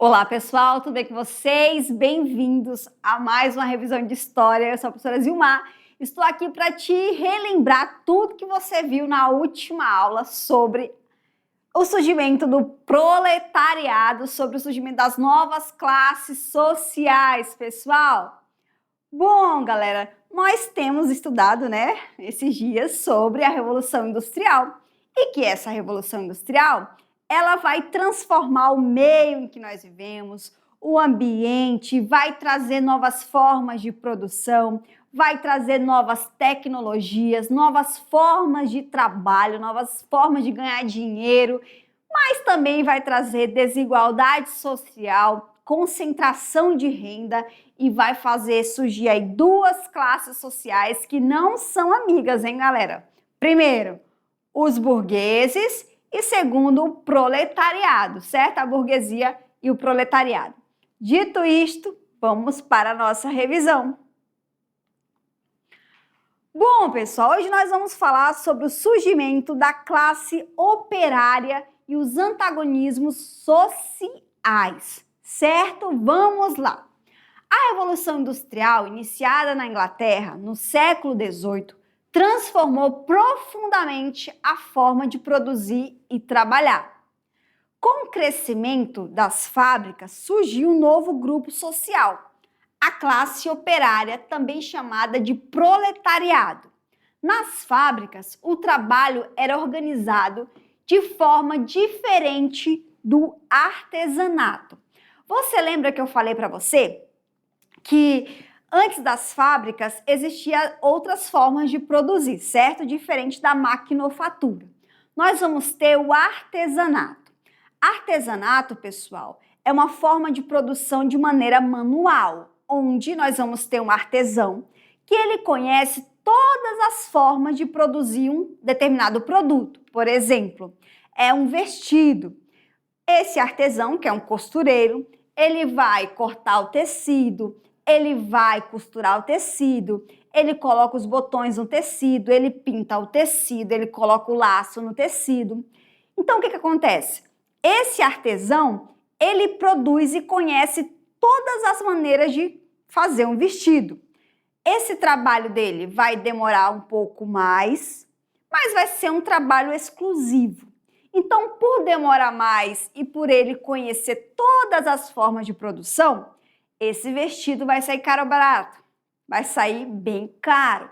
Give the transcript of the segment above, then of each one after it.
Olá pessoal, tudo bem com vocês? Bem-vindos a mais uma revisão de história. Eu sou a professora Zilmar. Estou aqui para te relembrar tudo que você viu na última aula sobre o surgimento do proletariado, sobre o surgimento das novas classes sociais, pessoal. Bom, galera, nós temos estudado, esses dias sobre a Revolução Industrial e que essa Revolução Industrial ela vai transformar o meio em que nós vivemos, o ambiente, vai trazer novas formas de produção, vai trazer novas tecnologias, novas formas de trabalho, novas formas de ganhar dinheiro, mas também vai trazer desigualdade social, concentração de renda e vai fazer surgir aí duas classes sociais que não são amigas, hein, galera? Primeiro, os burgueses e segundo, o proletariado, certo? A burguesia e o proletariado. Dito isto, vamos para a nossa revisão. Bom, pessoal, hoje nós vamos falar sobre o surgimento da classe operária e os antagonismos sociais, certo? Vamos lá. A Revolução Industrial, iniciada na Inglaterra no século XVIII, transformou profundamente a forma de produzir e trabalhar. Com o crescimento das fábricas, surgiu um novo grupo social, a classe operária, também chamada de proletariado. Nas fábricas, o trabalho era organizado de forma diferente do artesanato. Você lembra que eu falei para você que antes das fábricas, existiam outras formas de produzir, certo? Diferente da maquinofatura. Nós vamos ter o artesanato. Artesanato, pessoal, é uma forma de produção de maneira manual, onde nós vamos ter um artesão que ele conhece todas as formas de produzir um determinado produto. Por exemplo, é um vestido. Esse artesão, que é um costureiro, ele vai cortar o tecido, ele vai costurar o tecido, ele coloca os botões no tecido, ele pinta o tecido, ele coloca o laço no tecido. Então, o que acontece? Esse artesão, ele produz e conhece todas as maneiras de fazer um vestido. Esse trabalho dele vai demorar um pouco mais, mas vai ser um trabalho exclusivo. Então, por demorar mais e por ele conhecer todas as formas de produção, esse vestido vai sair caro ou barato? Vai sair bem caro.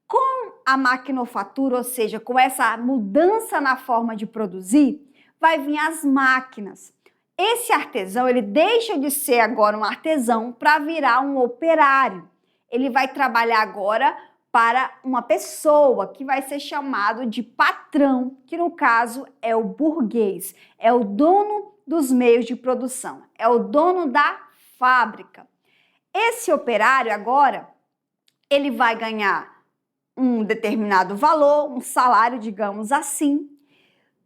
Com a maquinofatura, ou seja, com essa mudança na forma de produzir, vai vir as máquinas. Esse artesão, ele deixa de ser agora um artesão para virar um operário. Ele vai trabalhar agora para uma pessoa que vai ser chamado de patrão, que no caso é o burguês, é o dono dos meios de produção, é o dono da fábrica. Esse operário agora, ele vai ganhar um determinado valor, um salário, digamos assim,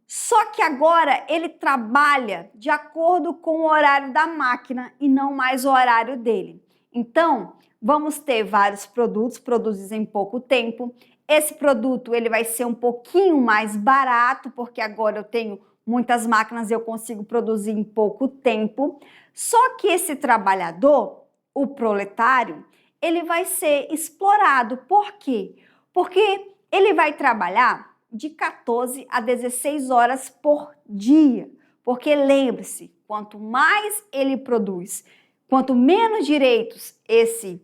só que agora ele trabalha de acordo com o horário da máquina e não mais o horário dele. Então, vamos ter vários produtos produzidos em pouco tempo. Esse produto ele vai ser um pouquinho mais barato, porque agora eu tenho muitas máquinas e eu consigo produzir em pouco tempo. Só que esse trabalhador, o proletário, ele vai ser explorado. Por quê? Porque ele vai trabalhar de 14 a 16 horas por dia. Porque lembre-se, quanto mais ele produz, quanto menos direitos esse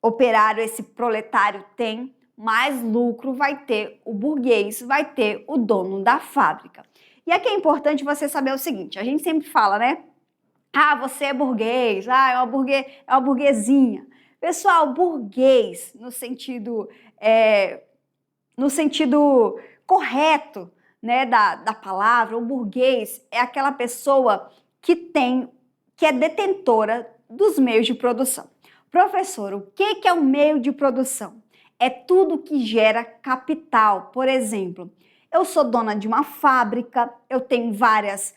operário, esse proletário tem, mais lucro vai ter o burguês, vai ter o dono da fábrica. E aqui é importante você saber o seguinte, a gente sempre fala, ah, você é burguês, é uma burguesinha. Pessoal, burguês, no sentido correto, da palavra, o burguês é aquela pessoa que é detentora dos meios de produção. Professor, o que é o meio de produção? É tudo que gera capital. Por exemplo, eu sou dona de uma fábrica, eu tenho várias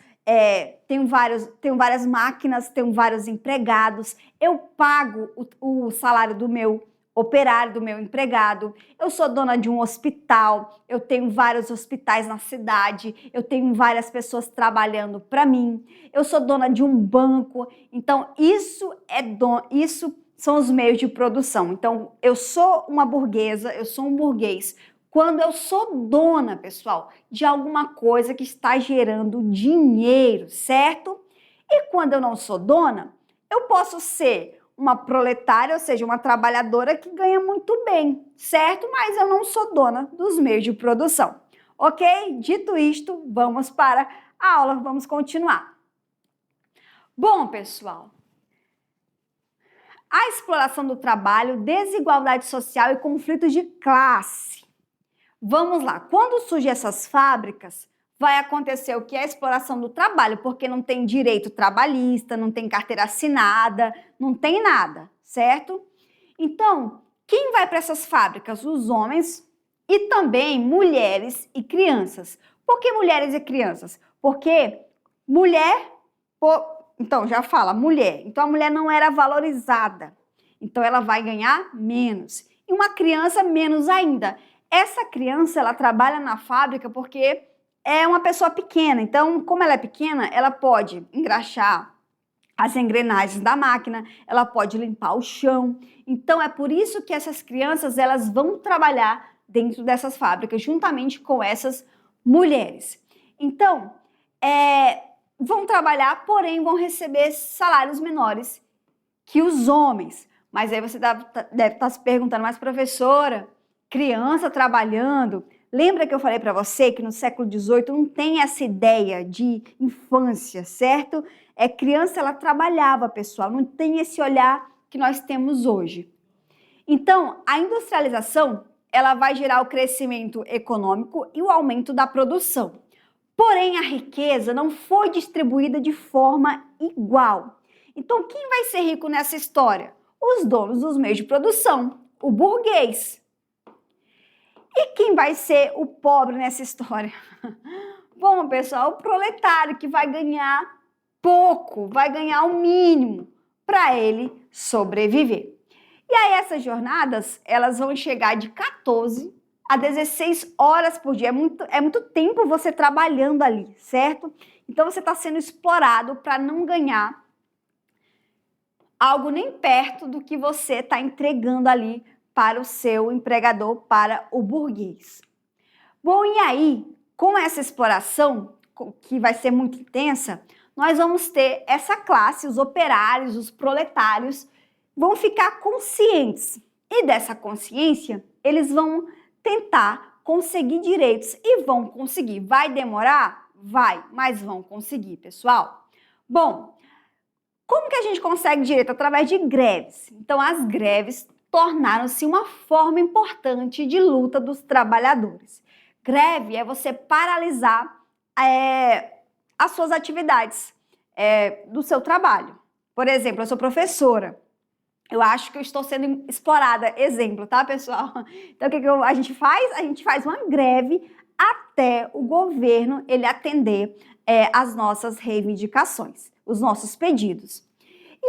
máquinas, tenho vários empregados, eu pago o salário do meu operário do meu empregado, eu sou dona de um hospital, eu tenho vários hospitais na cidade, eu tenho várias pessoas trabalhando para mim, eu sou dona de um banco. Então, isso são os meios de produção. Então, eu sou uma burguesa, eu sou um burguês quando eu sou dona, pessoal, de alguma coisa que está gerando dinheiro, certo? E quando eu não sou dona, eu posso ser uma proletária, ou seja, uma trabalhadora que ganha muito bem, certo? Mas eu não sou dona dos meios de produção, ok? Dito isto, vamos para a aula, vamos continuar. Bom, pessoal, a exploração do trabalho, desigualdade social e conflitos de classe. Vamos lá, quando surgem essas fábricas, vai acontecer o que é a exploração do trabalho, porque não tem direito trabalhista, não tem carteira assinada, não tem nada, certo? Então, quem vai para essas fábricas? Os homens e também mulheres e crianças. Por que mulheres e crianças? Porque então já fala, mulher. Então a mulher não era valorizada. Então ela vai ganhar menos. E uma criança menos ainda. Essa criança, ela trabalha na fábrica porque é uma pessoa pequena. Então, como ela é pequena, ela pode engraxar as engrenagens da máquina, ela pode limpar o chão. Então, é por isso que essas crianças, elas vão trabalhar dentro dessas fábricas, juntamente com essas mulheres. Então, vão trabalhar, porém vão receber salários menores que os homens. Mas aí você deve estar se perguntando, mas professora, criança trabalhando, lembra que eu falei para você que no século XVIII não tem essa ideia de infância, certo? Criança, ela trabalhava, pessoal, não tem esse olhar que nós temos hoje. Então, a industrialização, ela vai gerar o crescimento econômico e o aumento da produção. Porém, a riqueza não foi distribuída de forma igual. Então, quem vai ser rico nessa história? Os donos dos meios de produção, o burguês. E quem vai ser o pobre nessa história? Bom, pessoal, o proletário que vai ganhar pouco, vai ganhar o mínimo para ele sobreviver. E aí essas jornadas, elas vão chegar de 14 a 16 horas por dia. É muito tempo você trabalhando ali, certo? Então você está sendo explorado para não ganhar algo nem perto do que você está entregando ali para o seu empregador, para o burguês. Bom, e aí, com essa exploração, que vai ser muito intensa, nós vamos ter essa classe, os operários, os proletários, vão ficar conscientes. E dessa consciência, eles vão tentar conseguir direitos e vão conseguir. Vai demorar? Vai, mas vão conseguir, pessoal. Bom, como que a gente consegue direito? Através de greves. Então, as greves tornaram-se uma forma importante de luta dos trabalhadores. Greve é você paralisar as suas atividades do seu trabalho. Por exemplo, eu sou professora. Eu acho que eu estou sendo explorada. Exemplo, tá, pessoal? Então, o que a gente faz? A gente faz uma greve até o governo ele atender as nossas reivindicações, os nossos pedidos.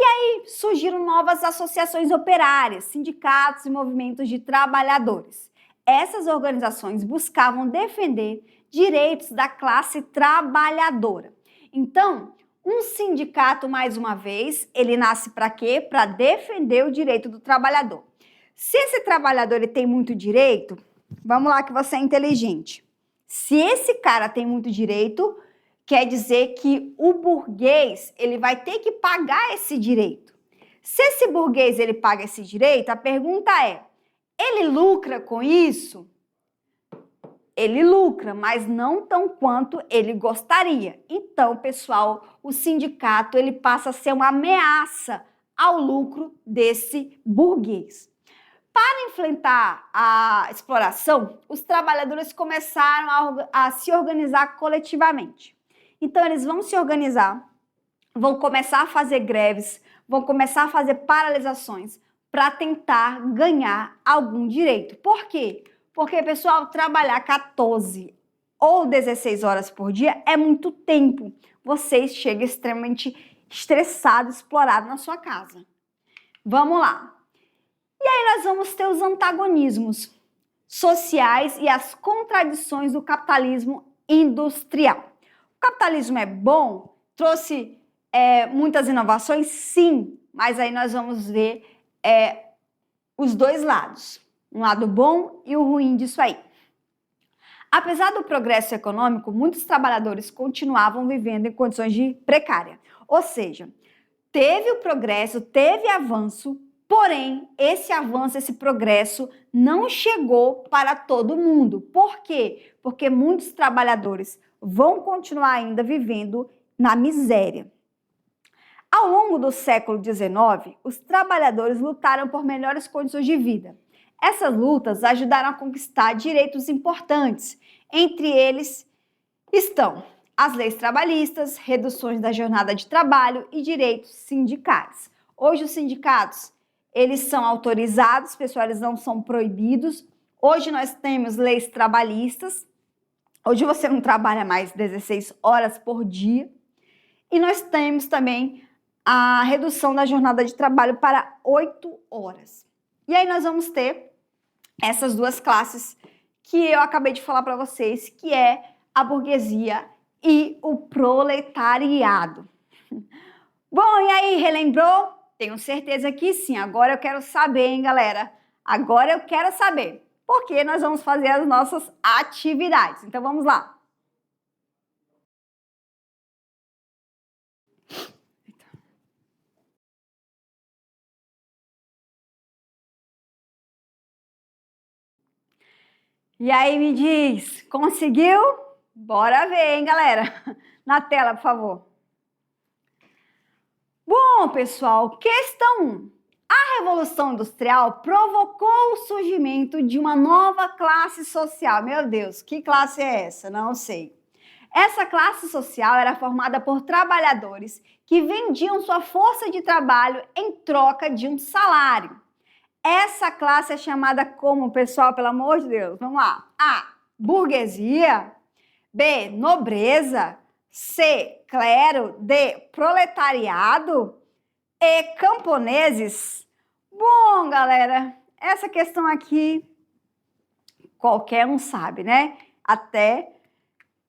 E aí surgiram novas associações operárias, sindicatos e movimentos de trabalhadores. Essas organizações buscavam defender direitos da classe trabalhadora. Então, um sindicato, mais uma vez, ele nasce para quê? Para defender o direito do trabalhador. Se esse trabalhador ele tem muito direito, vamos lá que você é inteligente. Se esse cara tem muito direito, quer dizer que o burguês ele vai ter que pagar esse direito. Se esse burguês ele paga esse direito, a pergunta é, ele lucra com isso? Ele lucra, mas não tão quanto ele gostaria. Então, pessoal, o sindicato ele passa a ser uma ameaça ao lucro desse burguês. Para enfrentar a exploração, os trabalhadores começaram a se organizar coletivamente. Então, eles vão se organizar, vão começar a fazer greves, vão começar a fazer paralisações para tentar ganhar algum direito. Por quê? Porque, pessoal, trabalhar 14 ou 16 horas por dia é muito tempo. Você chega extremamente estressado, explorado na sua casa. Vamos lá. E aí nós vamos ter os antagonismos sociais e as contradições do capitalismo industrial. O capitalismo é bom? Trouxe muitas inovações? Sim, mas aí nós vamos ver os dois lados, um lado bom e o ruim disso aí. Apesar do progresso econômico, muitos trabalhadores continuavam vivendo em condições de precária. Ou seja, teve o progresso, teve avanço, porém, esse avanço, esse progresso não chegou para todo mundo. Por quê? Porque muitos trabalhadores vão continuar ainda vivendo na miséria. Ao longo do século XIX, os trabalhadores lutaram por melhores condições de vida. Essas lutas ajudaram a conquistar direitos importantes. Entre eles estão as leis trabalhistas, reduções da jornada de trabalho e direitos sindicais. Hoje os sindicatos, eles são autorizados, pessoal, eles não são proibidos. Hoje nós temos leis trabalhistas. Hoje você não trabalha mais 16 horas por dia. E nós temos também a redução da jornada de trabalho para 8 horas. E aí nós vamos ter essas duas classes que eu acabei de falar para vocês, que é a burguesia e o proletariado. Bom, e aí, relembrou? Tenho certeza que sim. Agora eu quero saber, hein, galera? Agora eu quero saber, porque nós vamos fazer as nossas atividades. Então vamos lá. E aí, me diz, conseguiu? Bora ver, hein, galera? Na tela, por favor. Bom, pessoal, questão 1. A Revolução Industrial provocou o surgimento de uma nova classe social. Meu Deus, que classe é essa? Não sei. Essa classe social era formada por trabalhadores que vendiam sua força de trabalho em troca de um salário. Essa classe é chamada como, pessoal, pelo amor de Deus? Vamos lá. A. Burguesia. B. Nobreza. C. Clero. D. Proletariado. E. Camponeses. Bom, galera, essa questão aqui qualquer um sabe, né? Até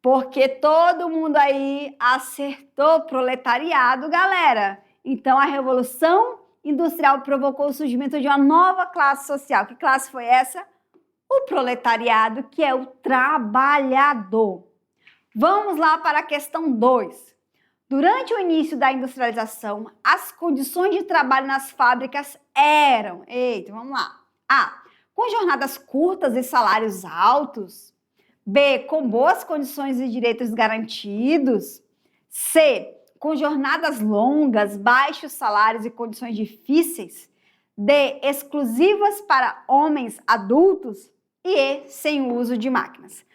porque todo mundo aí acertou proletariado, galera. Então, a Revolução Industrial provocou o surgimento de uma nova classe social. Que classe foi essa? O proletariado, que é o trabalhador. Vamos lá para a questão 2. Durante o início da industrialização, as condições de trabalho nas fábricas eram... Eita, vamos lá. A. Com jornadas curtas e salários altos. B. Com boas condições e direitos garantidos. C. Com jornadas longas, baixos salários e condições difíceis. D. Exclusivas para homens adultos. E E. Sem uso de máquinas.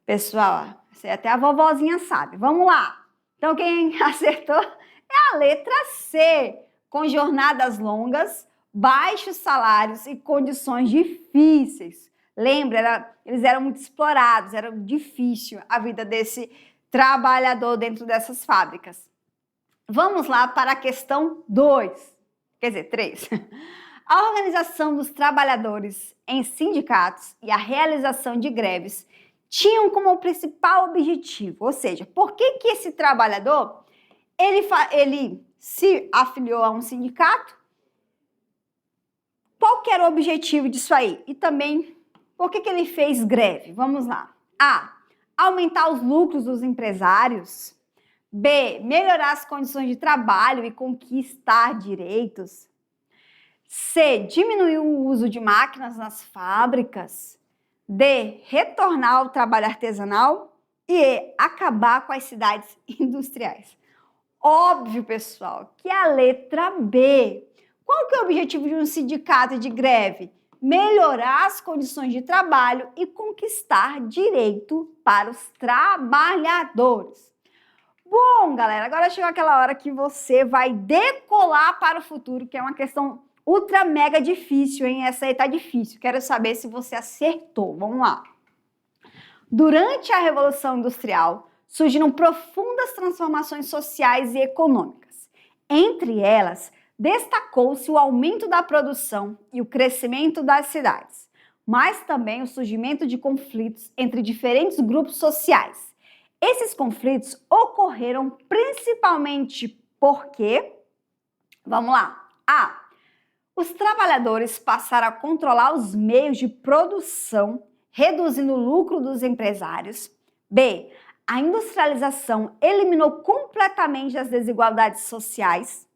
Pessoal, até a vovozinha sabe. Vamos lá. Então, quem acertou é a letra C. Com jornadas longas, baixos salários e condições difíceis. Lembra, eles eram muito explorados, era difícil a vida desse trabalhador dentro dessas fábricas. Vamos lá para a questão 2, quer dizer, 3. A organização dos trabalhadores em sindicatos e a realização de greves tinham como principal objetivo, ou seja, por que esse trabalhador ele se afiliou a um sindicato? Qual que era o objetivo disso aí? E também, por que ele fez greve? Vamos lá. A. Aumentar os lucros dos empresários. B. Melhorar as condições de trabalho e conquistar direitos. C. Diminuir o uso de máquinas nas fábricas. D. Retornar ao trabalho artesanal. E E. Acabar com as cidades industriais. Óbvio, pessoal, que é a letra B. Qual que é o objetivo de um sindicato de greve? Melhorar as condições de trabalho e conquistar direito para os trabalhadores. Bom, galera, agora chegou aquela hora que você vai decolar para o futuro, que é uma questão ultra mega difícil, hein? Essa aí tá difícil. Quero saber se você acertou. Vamos lá. Durante a Revolução Industrial, surgiram profundas transformações sociais e econômicas. Entre elas, destacou-se o aumento da produção e o crescimento das cidades, mas também o surgimento de conflitos entre diferentes grupos sociais. Esses conflitos ocorreram principalmente porque, vamos lá, A. Os trabalhadores passaram a controlar os meios de produção, reduzindo o lucro dos empresários. B. A industrialização eliminou completamente as desigualdades sociais.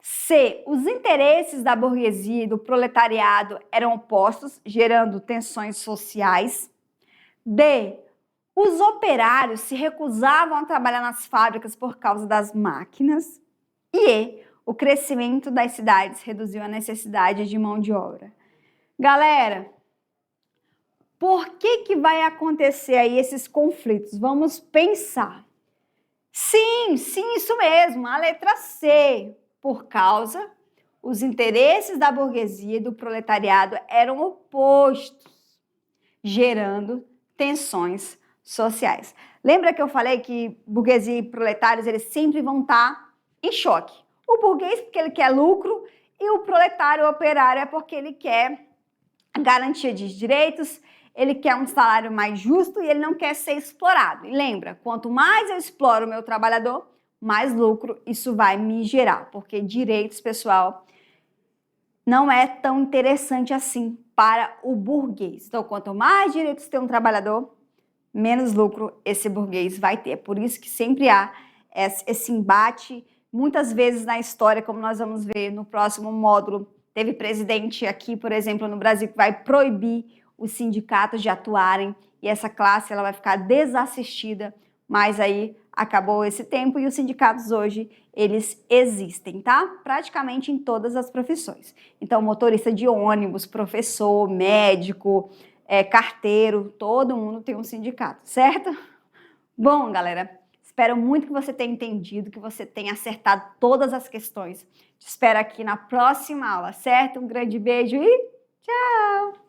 C. Os interesses da burguesia e do proletariado eram opostos, gerando tensões sociais. D. Os operários se recusavam a trabalhar nas fábricas por causa das máquinas. E E. O crescimento das cidades reduziu a necessidade de mão de obra. Galera, por que vai acontecer aí esses conflitos? Vamos pensar. Sim, isso mesmo, a letra C. Por causa, os interesses da burguesia e do proletariado eram opostos, gerando tensões sociais. Lembra que eu falei que burguesia e proletários eles sempre vão estar em choque? O burguês porque ele quer lucro e o proletário, o operário, é porque ele quer garantia de direitos, ele quer um salário mais justo e ele não quer ser explorado. E lembra, quanto mais eu exploro o meu trabalhador, mais lucro isso vai me gerar, porque direitos, pessoal, não é tão interessante assim para o burguês. Então, quanto mais direitos tem um trabalhador, menos lucro esse burguês vai ter. Por isso que sempre há esse embate. Muitas vezes na história, como nós vamos ver no próximo módulo, teve presidente aqui, por exemplo, no Brasil, que vai proibir os sindicatos de atuarem e essa classe ela vai ficar desassistida, mas aí acabou esse tempo e os sindicatos hoje, eles existem, tá? Praticamente em todas as profissões. Então, motorista de ônibus, professor, médico, carteiro, todo mundo tem um sindicato, certo? Bom, galera, espero muito que você tenha entendido, que você tenha acertado todas as questões. Te espero aqui na próxima aula, certo? Um grande beijo e tchau!